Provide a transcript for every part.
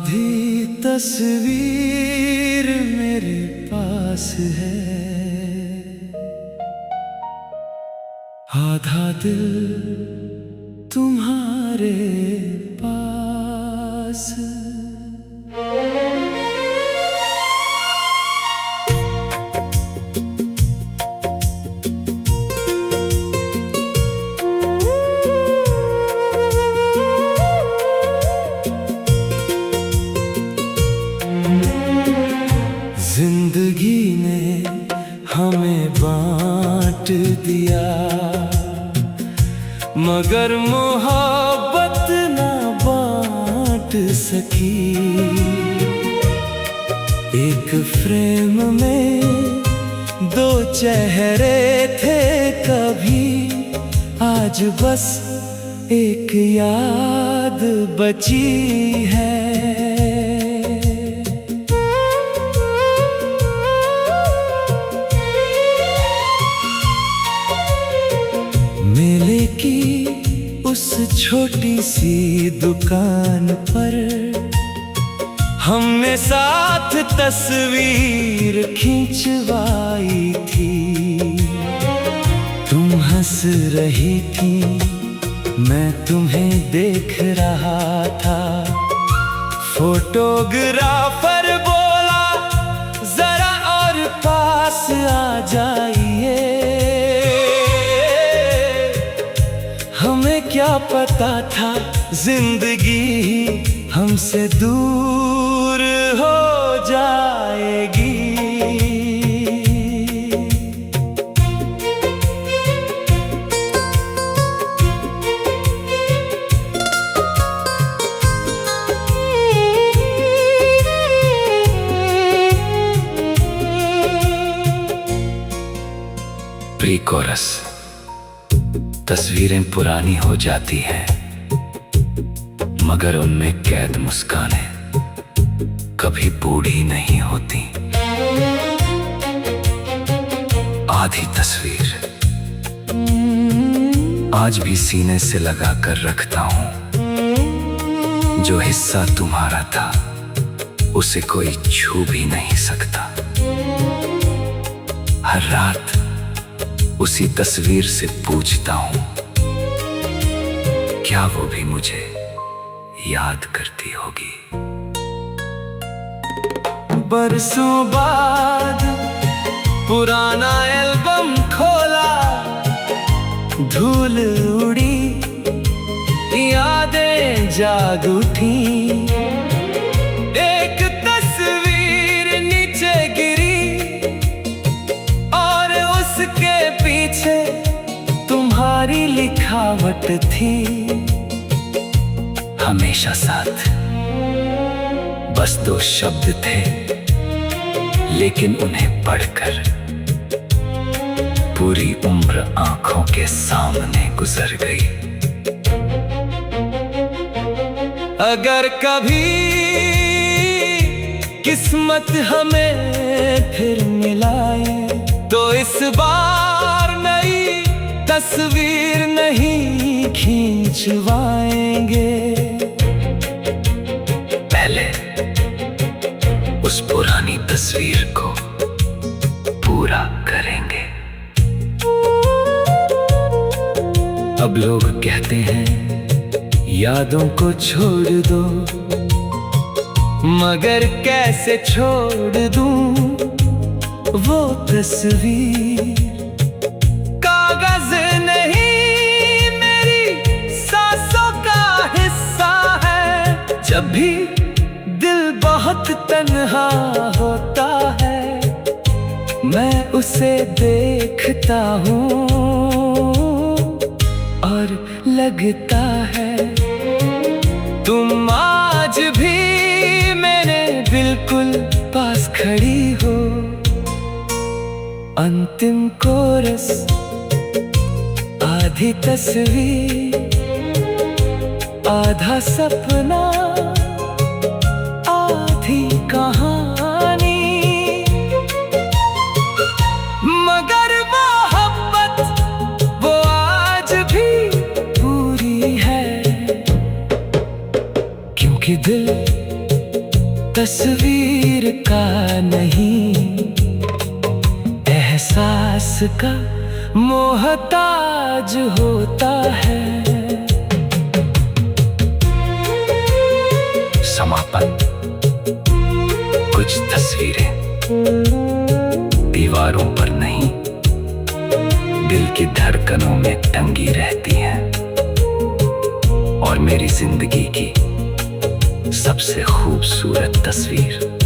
आधी तस्वीर मेरे पास है, आधा दिल तुम्हारे पास। जिंदगी ने हमें बांट दिया, मगर मोहब्बत ना बांट सकी। एक फ्रेम में दो चेहरे थे कभी, आज बस एक याद बची है। मेले की उस छोटी सी दुकान पर हमने साथ तस्वीर खिंचवाई थी। तुम हंस रही थी, मैं तुम्हें देख रहा था। फोटोग्राफर बोला जरा और पास आ जाइए। हमें क्या पता था जिंदगी हमसे दूर हो जाएगी। Pre coarse. तस्वीरें पुरानी हो जाती हैं, मगर उनमें कैद मुस्कानें कभी बूढ़ी नहीं होती। आधी तस्वीर आज भी सीने से लगा कर रखता हूं। जो हिस्सा तुम्हारा था उसे कोई छू भी नहीं सकता। हर रात उसी तस्वीर से पूछता हूं, क्या वो भी मुझे याद करती होगी। बरसों बाद पुराना एल्बम खोला, धूल उड़ी, यादें जाग उठी। एक तस्वीर नीचे गिरी और उसके पीछे तुम्हारी लिखावट थी। हमेशा साथ बस दो शब्द थे, लेकिन उन्हें पढ़कर पूरी उम्र आंखों के सामने गुजर गई। अगर कभी किस्मत हमें फिर मिलाए, तो इस बार नई तस्वीर नहीं खिंचवाएंगे। पहले उस पुरानी तस्वीर को पूरा करेंगे। अब लोग कहते हैं यादों को छोड़ दो, मगर कैसे छोड़ दूं वो तस्वीर। कागज नहीं मेरी सांसों का हिस्सा है। जब भी दिल बहुत तन्हा होता है, मैं उसे देखता हूँ और लगता है तुम आज भी मेरे बिल्कुल पास खड़ी हो। अंतिम कोरस, आधी तस्वीर, आधा सपना, आधी कहानी। मगर मोहब्बत वो आज भी पूरी है, क्योंकि दिल प्यास का मोहताज होता है। समापन। कुछ तस्वीरें दीवारों पर नहीं, दिल की धड़कनों में टंगी रहती हैं। और मेरी जिंदगी की सबसे खूबसूरत तस्वीर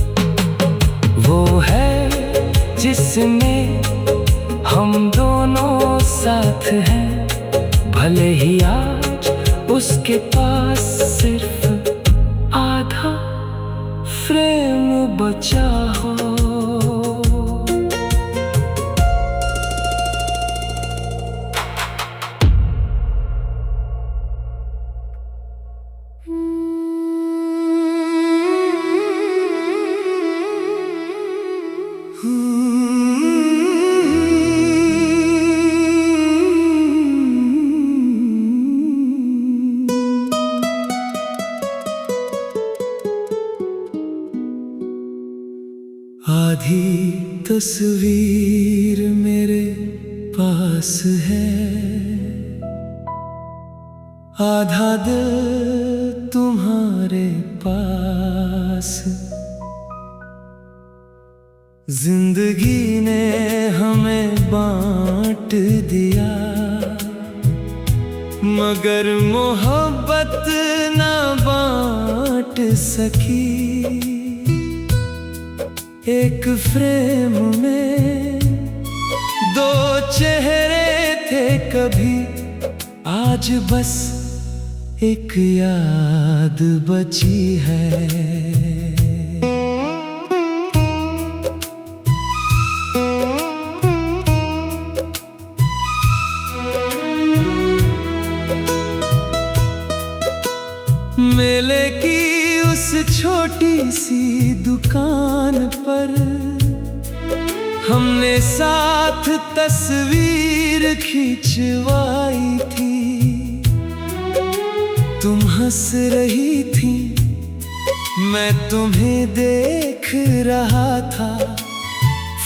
वो है जिसमें हम दोनों साथ हैं, भले ही आज उसके पास सिर्फ आधा फ्रेम बचा हो। आधी तस्वीर मेरे पास है, आधा दिल तुम्हारे पास। जिंदगी ने हमें बांट दिया, मगर मोहब्बत ना बांट सकी। एक फ्रेम में दो चेहरे थे कभी, आज बस एक याद बची है। मेले की उस छोटी सी दुकान पर हमने साथ तस्वीर खिंचवाई थी। तुम हंस रही थी, मैं तुम्हें देख रहा था।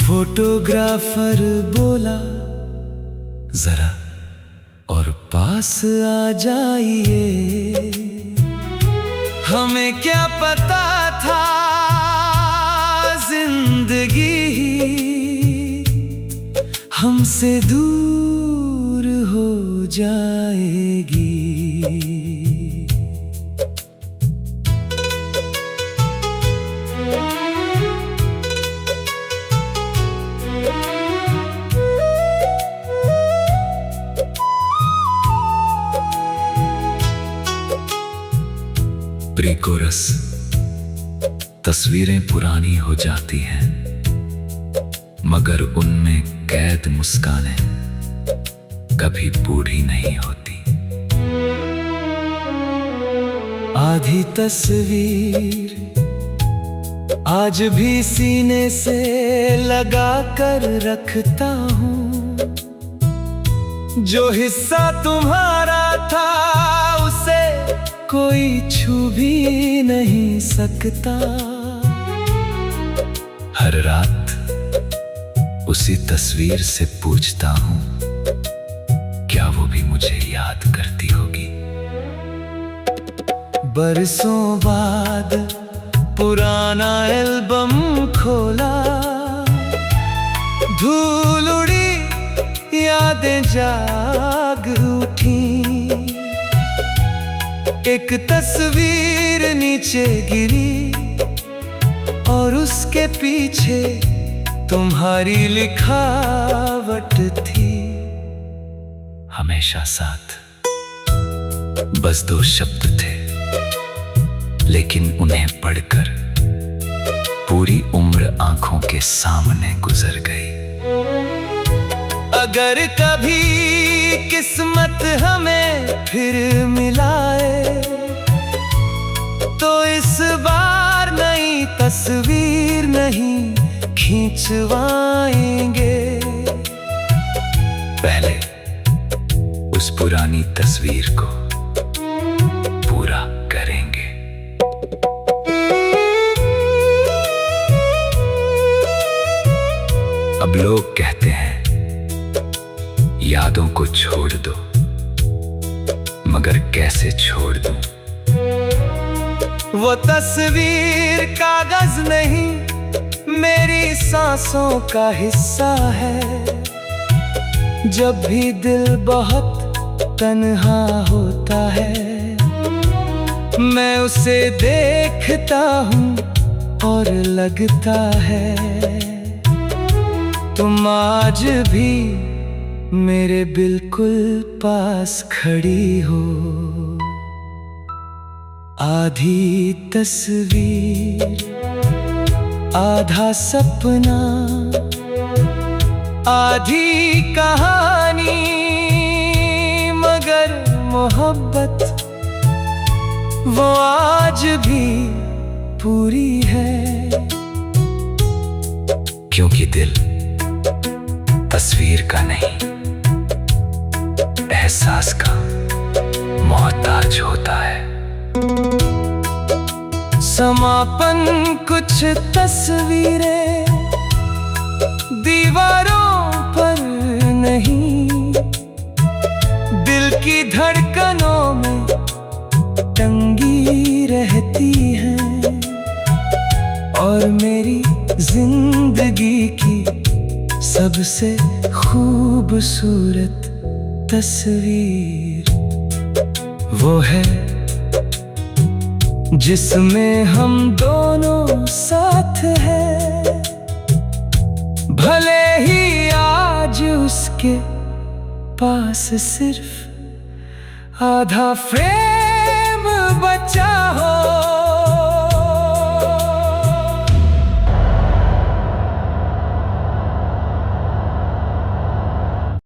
फोटोग्राफर बोला जरा और पास आ जाइए। हमें क्या पता था जिंदगी हमसे दूर हो जाएगी। प्री-कोरस। तस्वीरें पुरानी हो जाती हैं, मगर उनमें कैद मुस्कानें कभी बूढ़ी नहीं होती। आधी तस्वीर आज भी सीने से लगा कर रखता हूँ। जो हिस्सा तुम्हारा था उसे कोई छू भी नहीं सकता। हर रात उसी तस्वीर से पूछता हूँ, क्या वो भी मुझे याद करती होगी। बरसों बाद पुराना एल्बम खोला, धूल उड़ी यादें जाग उठी। एक तस्वीर नीचे गिरी और उसके पीछे तुम्हारी लिखावट थी। हमेशा साथ। बस दो शब्द थे, लेकिन उन्हें पढ़कर पूरी उम्र आंखों के सामने गुजर गई। अगर कभी किस्मत हमें फिर मिलाए तो इस बार नई तस्वीर नहीं खिंचवाएंगे। पहले उस पुरानी तस्वीर को पूरा करेंगे। अब लोग कहते हैं यादों को छोड़ दो, मगर कैसे छोड़ दूं? वो तस्वीर कागज नहीं, मेरी सांसों का हिस्सा है। जब भी दिल बहुत तन्हा होता है, मैं उसे देखता हूँ और लगता है तुम आज भी मेरे बिल्कुल पास खड़ी हो। आधी तस्वीर आधा सपना, आधी कहानी, मगर मोहब्बत वो आज भी पूरी है। क्योंकि दिल तस्वीर का नहीं, एहसास का मोहताज होता है। समापन कुछ तस्वीरें दीवारों पर नहीं, दिल की धड़कनों में टंगी रहती हैं। और मेरी जिंदगी की सबसे खूबसूरत तस्वीर वो है जिसमें हम दोनों साथ हैं। भले ही आज उसके पास सिर्फ आधा फ्रेम बचा